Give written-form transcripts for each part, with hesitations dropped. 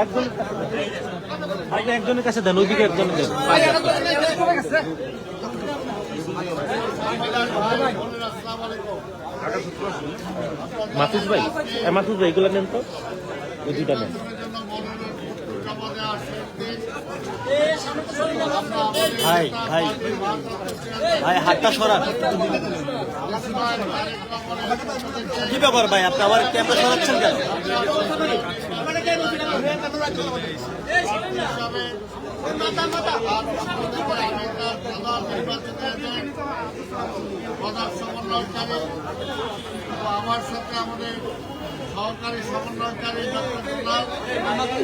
একজন আপনি একজনের কাছে দেন, ওইদিকে একজন দেন। মাসুদ ভাই, মাসুদ ভাই এগুলো নেন তো, ওই দুইটা নেন। ভাই ভাই ভাই হাতটা সরান। কি ব্যাপার ভাই, আপনি আবার ক্যামেরা সরাচ্ছেন কেন? আমার সাথে আমাদের সহকারী সমন্বয়কারী আমাদের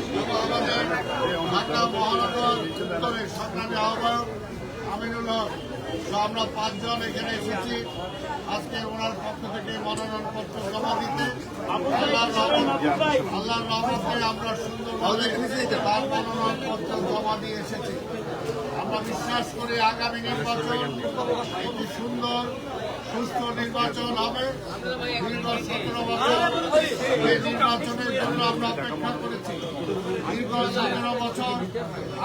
ঢাকা মহানগর উত্তরের সংগ্রামী আহ্বায়ক আমিনুল হক, আমরা 5 জন এখানে এসেছি আজকে ওনার পক্ষ থেকে মনোনয়নপত্র জমা দিতে। আল্লাহর রহমতে আমরা সুন্দরভাবে তার মনোনয়নপত্র জমা দিয়ে এসেছি। আমরা বিশ্বাস করি আগামী নির্বাচন একটি সুন্দর সুস্থ নির্বাচন হবে। দীর্ঘ 17 বছর এই নির্বাচনের জন্য আমরা অপেক্ষা করেছি। দীর্ঘ 17 বছর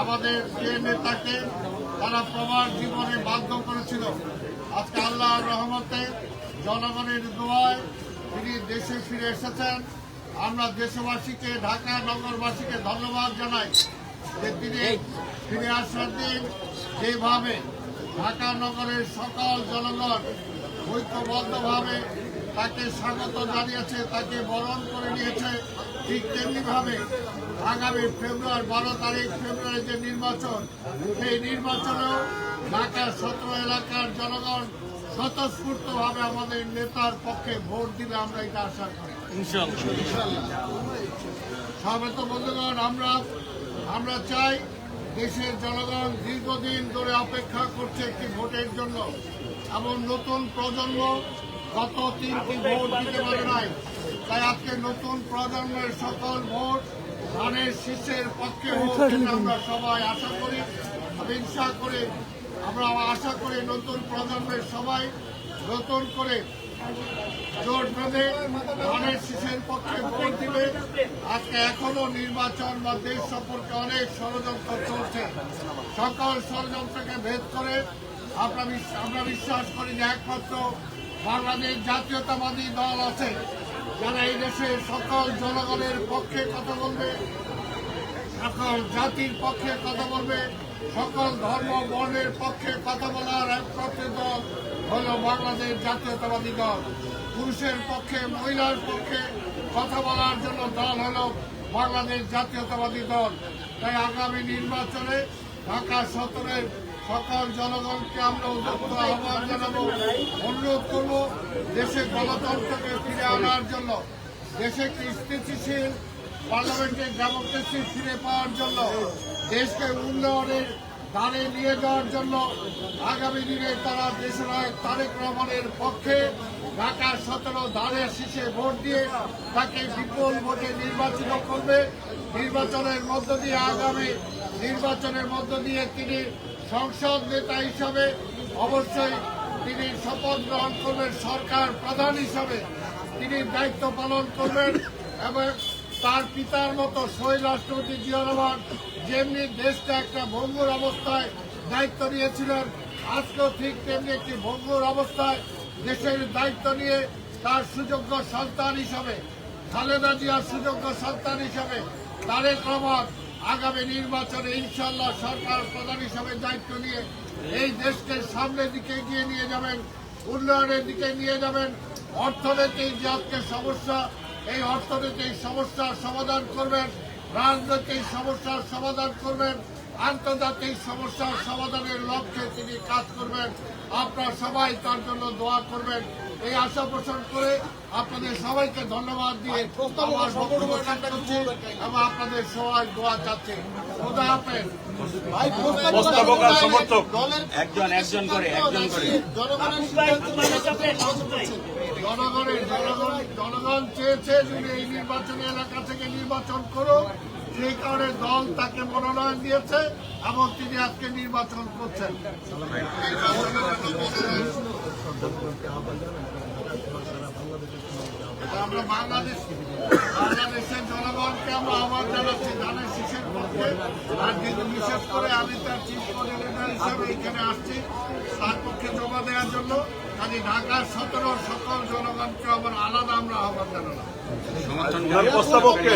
আমাদের যে নেতাকে তারা প্রবাস জীবনে বাধ্য করেছিল, আজকে আল্লাহর রহমতে জনগণের দোয়ায় তিনি দেশে ফিরে এসেছেন। আমরা দেশবাসীকে, ঢাকা নগরবাসীকে ধন্যবাদ জানাই যে তিনি ফিরে আসার দিন যেভাবে ঢাকা নগরের সকল জনগণ ঐক্যবদ্ধভাবে তাকে স্বাগত জানিয়েছে, তাকে বরণ করে নিয়েছে, ঠিক তেমনিভাবে আগামী 12 তারিখ ফেব্রুয়ারি যে নির্বাচন, সেই নির্বাচনেও ঢাকার 17 এলাকার জনগণ স্বতঃস্ফূর্তভাবে আমাদের নেতার পক্ষে ভোট দিবে, আমরা এটা আশা করি ইনশাআল্লাহ। সবেত বন্ধুগণ, আমরা চাই দেশের জনগণ দীর্ঘদিন ধরে অপেক্ষা করছে একটি ভোটের জন্য, এবং নতুন প্রজন্ম গত 3টি ভোট দিতে পারে নাই। তাই আজকে নতুন প্রজন্মের সকল ভোট ধানের শীষের পক্ষে হোক, আমরা সবাই আশা করি। আমরা আশা করি নতুন প্রজন্মের সবাই নতুন করে জোট বেঁধে ধানের শীষের পক্ষে ভোট দিবে। আজকে এখনো নির্বাচন বা দেশ সম্পর্কে অনেক ষড়যন্ত্র চলছে। সকল ষড়যন্ত্রকে ভেদ করে আমরা বিশ্বাস করি যে একমাত্র বাংলাদেশ জাতীয়তাবাদী দল আছে যারা এই দেশের সকল জনগণের পক্ষে কথা বলবে, সকল জাতির পক্ষে কথা বলবে, সকল ধর্ম বর্ণের পক্ষে কথা বলার একমাত্র দল হল বাংলাদেশ জাতীয়তাবাদী দল। পুরুষের পক্ষে, মহিলার পক্ষে কথা বলার জন্য দল হল বাংলাদেশ জাতীয়তাবাদী দল। তাই আগামী নির্বাচনে ঢাকা 17-এর সকল জনগণকে আমরা উদ্যত আহ্বান জানাবো, অনুরোধ করব দেশে গণতন্ত্রকে ফিরে আনার জন্য, দেশে একটি স্থিতিশীল পার্লামেন্টের ডেমোক্রেসি ফিরে পাওয়ার জন্য, দেশকে উন্নয়নের ধারে নিয়ে যাওয়ার জন্য আগামী দিনে তারা দেশনায়ক তারেক রহমানের পক্ষে ঢাকা 17 ধানের শীষে ভোট দিয়ে তাকে বিপুল ভোটে নির্বাচিত করবে। নির্বাচনের মধ্য দিয়ে আগামী নির্বাচনের মধ্য দিয়ে তিনি সংসদ নেতা হিসাবে অবশ্যই তিনি শপথ গ্রহণ করবেন, সরকার প্রধান হিসাবে তিনি দায়িত্ব পালন করবেন। এবং তার পিতার মতো শহীদ রাষ্ট্রপতি জিয়া রহমান যেমনি দেশটা একটা ভঙ্গুর অবস্থায় দায়িত্ব নিয়েছিলেন, আজকেও ঠিক তেমনি একটি ভঙ্গুর অবস্থায় দেশের দায়িত্ব নিয়ে তার সুযোগ্য সন্তান হিসাবে, খালেদা জিয়ার সুযোগ্য সন্তান হিসাবে তারেক রহমান আগামী নির্বাচনে ইনশাআল্লাহ সরকার প্রধান হিসাবে দায়িত্ব নিয়ে এই দেশকে সামনের দিকে এগিয়ে নিয়ে যাবেন, উন্নয়নের দিকে নিয়ে যাবেন। অর্থনৈতিক যে আজকে সমস্যা, এই অর্থনৈতিক সমস্যার সমাধান করবেন, রাজনৈতিক সমস্যার সমাধান করবেন, আন্তর্জাতিক সমস্যার সমাধানের লক্ষ্যে তিনি কাজ করবেন। আপনারা সবাই তার জন্য দোয়া করবেন, এই আশা পোষণ করে আপনাদের সবাইকে ধন্যবাদ দিয়ে আমার বক্তব্য শেষ করছি এবং আপনাদের সবাই দোয়া চাচ্ছি। খোদা হাফেজ। জনগণ চেয়েছে যদি এই নির্বাচনী এলাকা থেকে নির্বাচন করো, সেই কারণে দল তাকে মনোনয়ন দিয়েছে এবং তিনি আজকে নির্বাচন করছেন। আমরা বাংলাদেশ বাংলাদেশের জনগণকে আমরা আহ্বান জানাচ্ছি ধানের শীষের পক্ষে। আর কিন্তু বিশেষ করে আমি তার চিফ কোঅর্ডিনেটর হিসেবে এখানে আসছি তার পক্ষে জমা দেওয়ার জন্য। কাজে ঢাকার 17 সকল জনগণকে আবার আলাদা আমরা আহ্বান জানালাম। প্রস্তাবককে